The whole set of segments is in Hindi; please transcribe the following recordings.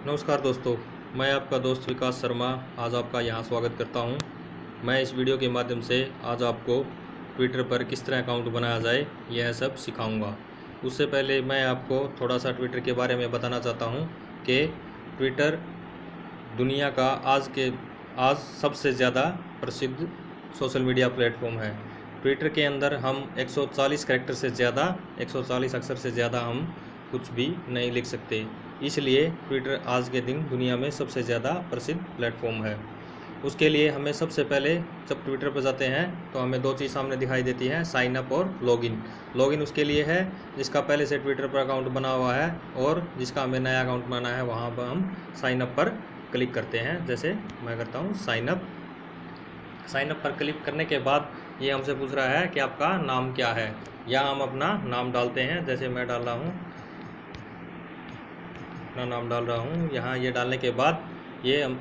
नमस्कार दोस्तों, मैं आपका दोस्त विकास शर्मा आज आपका यहाँ स्वागत करता हूँ। मैं इस वीडियो के माध्यम से आज आपको ट्विटर पर किस तरह अकाउंट बनाया जाए यह सब सिखाऊंगा। उससे पहले मैं आपको थोड़ा सा ट्विटर के बारे में बताना चाहता हूँ कि ट्विटर दुनिया का आज सबसे ज़्यादा प्रसिद्ध सोशल मीडिया प्लेटफॉर्म है। ट्विटर के अंदर हम 140 कैरेक्टर से ज़्यादा 140 अक्षर से ज़्यादा हम कुछ भी नहीं लिख सकते, इसलिए ट्विटर आज के दिन दुनिया में सबसे ज़्यादा प्रसिद्ध प्लेटफॉर्म है। उसके लिए हमें सबसे पहले जब ट्विटर पर जाते हैं तो हमें दो चीज़ सामने दिखाई देती है, साइन अप और लॉगिन। लॉगिन उसके लिए है जिसका पहले से ट्विटर पर अकाउंट बना हुआ है, और जिसका हमें नया अकाउंट बनाना है वहाँ पर हम साइन अप पर क्लिक करते हैं। जैसे मैं करता हूँ साइन अप पर क्लिक करने के बाद ये हमसे पूछ रहा है कि आपका नाम क्या है। यहाँ हम अपना नाम डालते हैं, जैसे मैं डाल रहा हूँ, अपना नाम डाल रहा हूँ। यहाँ ये डालने के बाद ये हम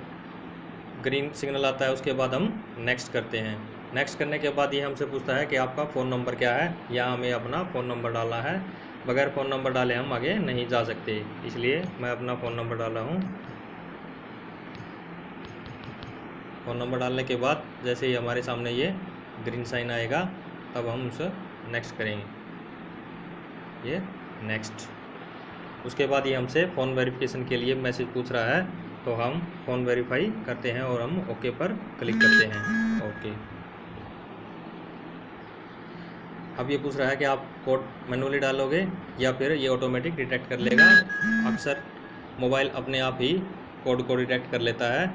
ग्रीन सिग्नल आता है, उसके बाद हम नेक्स्ट करते हैं। नेक्स्ट करने के बाद ये हमसे पूछता है कि आपका फ़ोन नंबर क्या है। यहाँ हमें अपना फ़ोन नंबर डालना है, बगैर फ़ोन नंबर डाले हम आगे नहीं जा सकते, इसलिए मैं अपना फ़ोन नंबर डाल रहा हूँ। फ़ोन नंबर डालने के बाद जैसे ही हमारे सामने ये ग्रीन साइन आएगा तब हम उसे नेक्स्ट करेंगे, ये नेक्स्ट। उसके बाद ये हमसे फ़ोन वेरिफिकेशन के लिए मैसेज पूछ रहा है, तो हम फ़ोन वेरीफाई करते हैं और हम ओके पर क्लिक करते हैं। ओके। अब ये पूछ रहा है कि आप कोड मैनुअली डालोगे या फिर ये ऑटोमेटिक डिटेक्ट कर लेगा। अक्सर मोबाइल अपने आप ही कोड को डिटेक्ट कर लेता है,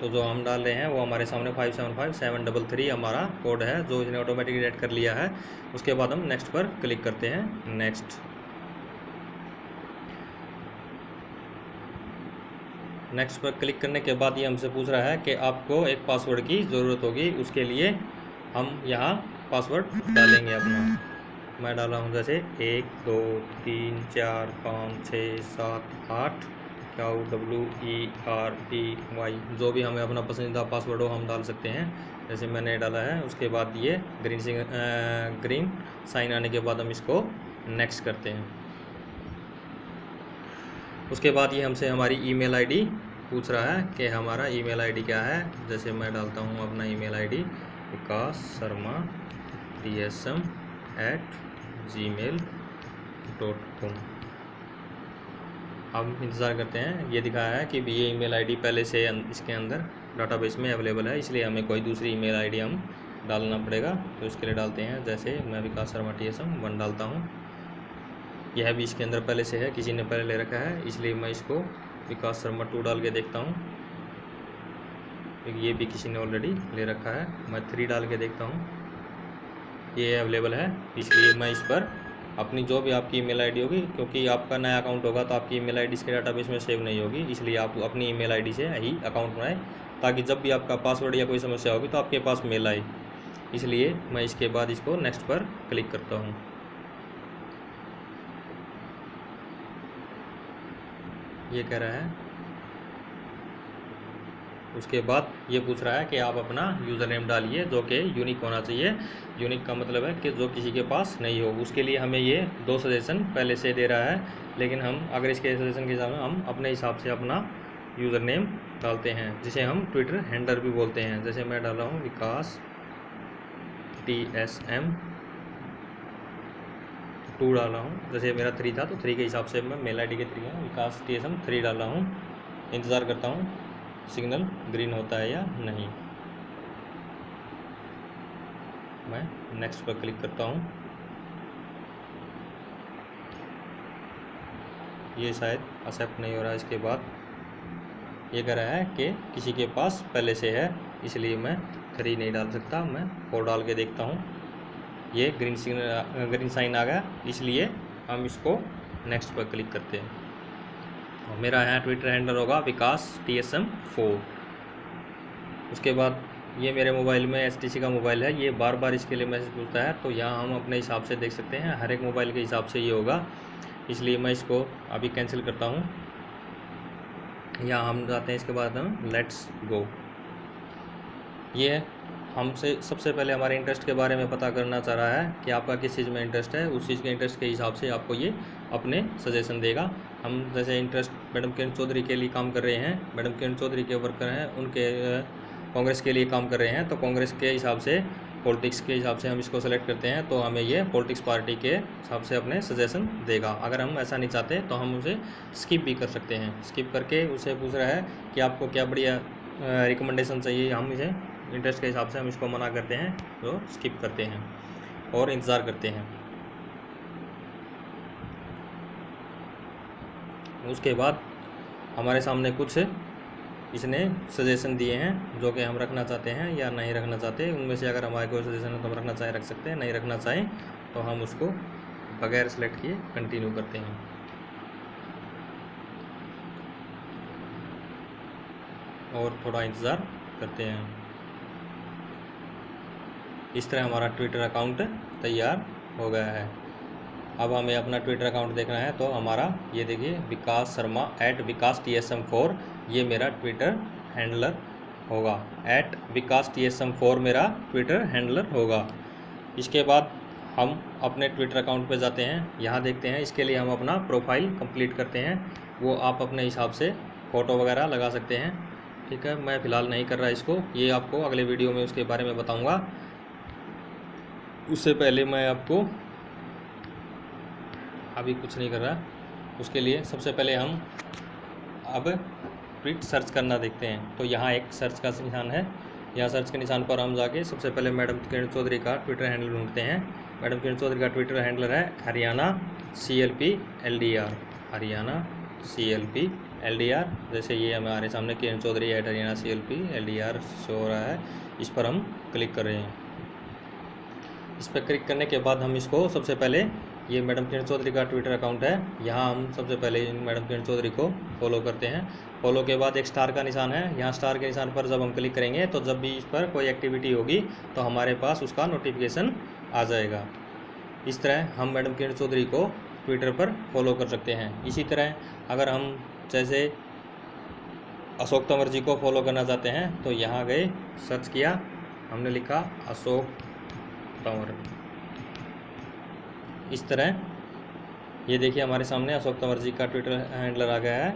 तो जो हम डाल रहे हैं वो हमारे सामने 575733 हमारा कोड है जो इसने ऑटोमेटिक डिटेक्ट कर लिया है। उसके बाद हम नेक्स्ट पर क्लिक करते हैं, नेक्स्ट। नेक्स्ट पर क्लिक करने के बाद ये हमसे पूछ रहा है कि आपको एक पासवर्ड की ज़रूरत होगी। उसके लिए हम यहाँ पासवर्ड डालेंगे अपना। मैं डाल रहा हूँ जैसे 1 2 3 4 5 6 7 8 QWERTY, जो भी हमें अपना पसंदीदा पासवर्ड हो हम डाल सकते हैं, जैसे मैंने डाला है। उसके बाद ये ग्रीन साइन आने के बाद हम इसको नेक्स्ट करते हैं। उसके बाद ये हमसे हमारी ईमेल आईडी पूछ रहा है कि हमारा ईमेल आईडी क्या है। जैसे मैं डालता हूँ अपना ईमेल आईडी vikasharma@gmail.com। अब इंतज़ार करते हैं, ये दिखाया है कि ये ईमेल आईडी पहले से इसके अंदर डाटाबेस में अवेलेबल है, इसलिए हमें कोई दूसरी ईमेल आईडी हम डालना पड़ेगा। तो इसके लिए डालते हैं, जैसे मैं vikasharma@tsm1 डालता हूँ। यह भी इसके अंदर पहले से है, किसी ने पहले ले रखा है, इसलिए मैं इसको विकास शर्मा 2 डाल के देखता हूँ। ये भी किसी ने ऑलरेडी ले रखा है, मैं 3 डाल के देखता हूँ, ये अवेलेबल है। इसलिए मैं इस पर अपनी जो भी आपकी ईमेल आईडी होगी, क्योंकि आपका नया अकाउंट होगा तो आपकी ईमेल आईडी इसके डाटाबेस में सेव नहीं होगी, इसलिए आप अपनी ईमेल आईडी से ही अकाउंट बनाएं, ताकि जब भी आपका पासवर्ड या कोई समस्या होगी तो आपके पास मेल आए। इसलिए मैं इसके बाद इसको नेक्स्ट पर क्लिक करता हूँ। ये कह रहा है। उसके बाद ये पूछ रहा है कि आप अपना यूज़र नेम डालिए जो कि यूनिक होना चाहिए। यूनिक का मतलब है कि जो किसी के पास नहीं हो। उसके लिए हमें ये 2 सजेशन पहले से दे रहा है, लेकिन हम अगर इसके सजेशन के हिसाब में हम अपने हिसाब से अपना यूज़र नेम डालते हैं, जिसे हम ट्विटर हैंडलर भी बोलते हैं। जैसे मैं डाल रहा हूँ विकास TSM2 डाल रहा हूँ। जैसे मेरा 3 था तो 3 के हिसाब से मैं मेल आईडी के 3 है, विकास TSM3 डाल रहा हूँ। इंतज़ार करता हूँ सिग्नल ग्रीन होता है या नहीं। मैं नेक्स्ट पर क्लिक करता हूँ। ये शायद एक्सेप्ट नहीं हो रहा है। इसके बाद ये कह रहा है कि किसी के पास पहले से है, इसलिए मैं 3 नहीं डाल सकता, मैं 4 डाल के देखता हूँ। ये ग्रीन साइन आ गया, इसलिए हम इसको नेक्स्ट पर क्लिक करते हैं। मेरा यहाँ ट्विटर हैंडलर होगा विकास TSM4। उसके बाद ये मेरे मोबाइल में HTC का मोबाइल है, ये बार बार इसके लिए मैसेज पूछता है, तो यहाँ हम अपने हिसाब से देख सकते हैं, हर एक मोबाइल के हिसाब से ये होगा, इसलिए मैं इसको अभी कैंसिल करता हूँ। यहाँ हम जाते हैं, इसके बाद हम लेट्स गो। ये हमसे सबसे पहले हमारे इंटरेस्ट के बारे में पता करना चाह रहा है कि आपका किस चीज़ में इंटरेस्ट है, उस चीज़ के इंटरेस्ट के हिसाब से आपको ये अपने सजेशन देगा। हम जैसे इंटरेस्ट मैडम किरण चौधरी के लिए काम कर रहे हैं, मैडम किरण चौधरी के वर्कर हैं, उनके कांग्रेस के लिए काम कर रहे हैं, तो कांग्रेस के हिसाब से, पॉलिटिक्स के हिसाब से हम इसको सेलेक्ट करते हैं, तो हमें ये पॉलिटिक्स पार्टी के हिसाब से अपने सजेशन देगा। अगर हम ऐसा नहीं चाहते तो हम उसे स्किप भी कर सकते हैं। स्किप करके उसे पूछ रहा है कि आपको क्या बढ़िया रिकमेंडेशन चाहिए, हम इसे इंटरेस्ट के हिसाब से हम इसको मना करते हैं, तो स्किप करते हैं और इंतज़ार करते हैं। उसके बाद हमारे सामने कुछ इसने सजेशन दिए हैं जो कि हम रखना चाहते हैं या नहीं रखना चाहते। उनमें से अगर हमारे कोई सजेशन है तो हम रखना चाहे रख सकते हैं, नहीं रखना चाहें तो हम उसको बगैर सेलेक्ट किए कंटिन्यू करते हैं। और थोड़ा इंतज़ार करते हैं। इस तरह हमारा ट्विटर अकाउंट तैयार हो गया है। अब हमें अपना ट्विटर अकाउंट देखना है, तो हमारा ये देखिए विकास शर्मा @VikasTSM4 ये मेरा ट्विटर हैंडलर होगा, @VikasTSM4 मेरा ट्विटर हैंडलर होगा। इसके बाद हम अपने ट्विटर अकाउंट पे जाते हैं, यहाँ देखते हैं। इसके लिए हम अपना प्रोफाइल कंप्लीट करते हैं, वो आप अपने हिसाब से फ़ोटो वगैरह लगा सकते हैं, ठीक है। मैं फ़िलहाल नहीं कर रहा इसको, ये आपको अगले वीडियो में उसके बारे में बताऊँगा। उससे पहले मैं आपको अभी कुछ नहीं कर रहा, उसके लिए सबसे पहले हम अब ट्वीट सर्च करना देखते हैं। तो यहाँ एक सर्च का निशान है, यहाँ सर्च के निशान पर हम जाके सबसे पहले मैडम किरण चौधरी का ट्विटर हैंडल ढूंढते हैं। मैडम किरण चौधरी का ट्विटर हैंडलर है Haryana CLP LDR, Haryana CLP LDR। जैसे ये हमारे सामने Kiran Chaudhary @Haryana CLP LDR show हो रहा है, इस पर हम क्लिक कर रहे हैं। इस पर क्लिक करने के बाद हम इसको सबसे पहले, ये मैडम किरण चौधरी का ट्विटर अकाउंट है, यहाँ हम सबसे पहले मैडम किरण चौधरी को फॉलो करते हैं। फॉलो के बाद एक स्टार का निशान है, यहाँ स्टार के निशान पर जब हम क्लिक करेंगे तो जब भी इस पर कोई एक्टिविटी होगी तो हमारे पास उसका नोटिफिकेशन आ जाएगा। इस तरह हम मैडम किरण चौधरी को ट्विटर पर फॉलो कर सकते हैं। इसी तरह अगर हम जैसे अशोक तंवर जी को फॉलो करना चाहते हैं तो यहाँ गए, सर्च किया, हमने लिखा अशोक तंवर। इस तरह ये देखिए हमारे सामने अशोक तंवर जी का ट्विटर हैंडलर आ गया है।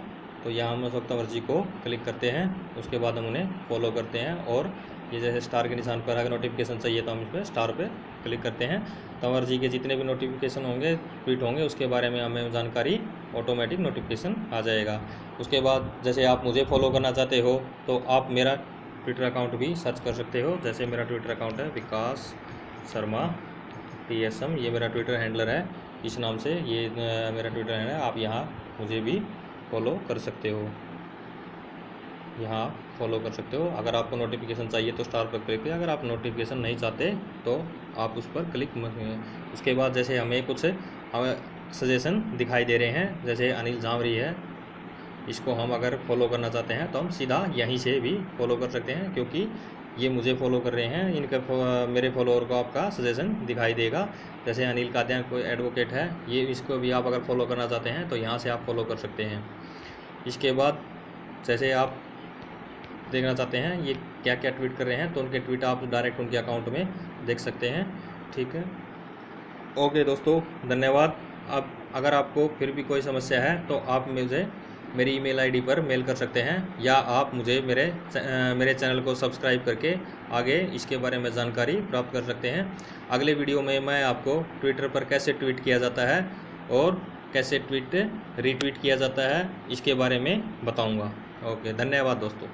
तो यहाँ हम अशोक तंवर जी को क्लिक करते हैं, उसके बाद हम उन्हें फॉलो करते हैं। और ये जैसे स्टार के निशान पर अगर नोटिफिकेशन चाहिए तो हम इस पर स्टार पे क्लिक करते हैं। तंवर जी के जितने भी नोटिफिकेशन होंगे, ट्वीट होंगे, उसके बारे में हमें जानकारी ऑटोमेटिक नोटिफिकेशन आ जाएगा। उसके बाद जैसे आप मुझे फॉलो करना चाहते हो तो आप मेरा ट्विटर अकाउंट भी सर्च कर सकते हो। जैसे मेरा ट्विटर अकाउंट है विकास शर्मा TSM, ये मेरा ट्विटर हैंडलर है, इस नाम से ये मेरा ट्विटर हैंडलर है। आप यहाँ मुझे भी फॉलो कर सकते हो, यहाँ फॉलो कर सकते हो। अगर आपको नोटिफिकेशन चाहिए तो स्टार पर क्लिक करें, अगर आप नोटिफिकेशन नहीं चाहते तो आप उस पर क्लिक मत करें। उसके बाद जैसे हमें कुछ सजेशन दिखाई दे रहे हैं, जैसे अनिल झांवरी है, इसको हम अगर फॉलो करना चाहते हैं तो हम सीधा यहीं से भी फॉलो कर सकते हैं, क्योंकि ये मुझे फॉलो कर रहे हैं। इनका मेरे फॉलोअर को आपका सजेशन दिखाई देगा। जैसे अनिल कादियान कोई एडवोकेट है, ये इसको भी आप अगर फॉलो करना चाहते हैं तो यहाँ से आप फॉलो कर सकते हैं। इसके बाद जैसे आप देखना चाहते हैं ये क्या क्या ट्वीट कर रहे हैं, तो उनके ट्वीट आप डायरेक्ट उनके अकाउंट में देख सकते हैं, ठीक है। ओके दोस्तों, धन्यवाद। अब अगर आपको फिर भी कोई समस्या है तो आप मुझे मेरी ईमेल आईडी पर मेल कर सकते हैं, या आप मुझे मेरे चैनल को सब्सक्राइब करके आगे इसके बारे में जानकारी प्राप्त कर सकते हैं। अगले वीडियो में मैं आपको ट्विटर पर कैसे ट्वीट किया जाता है और कैसे रीट्वीट किया जाता है, इसके बारे में बताऊंगा। ओके, धन्यवाद दोस्तों।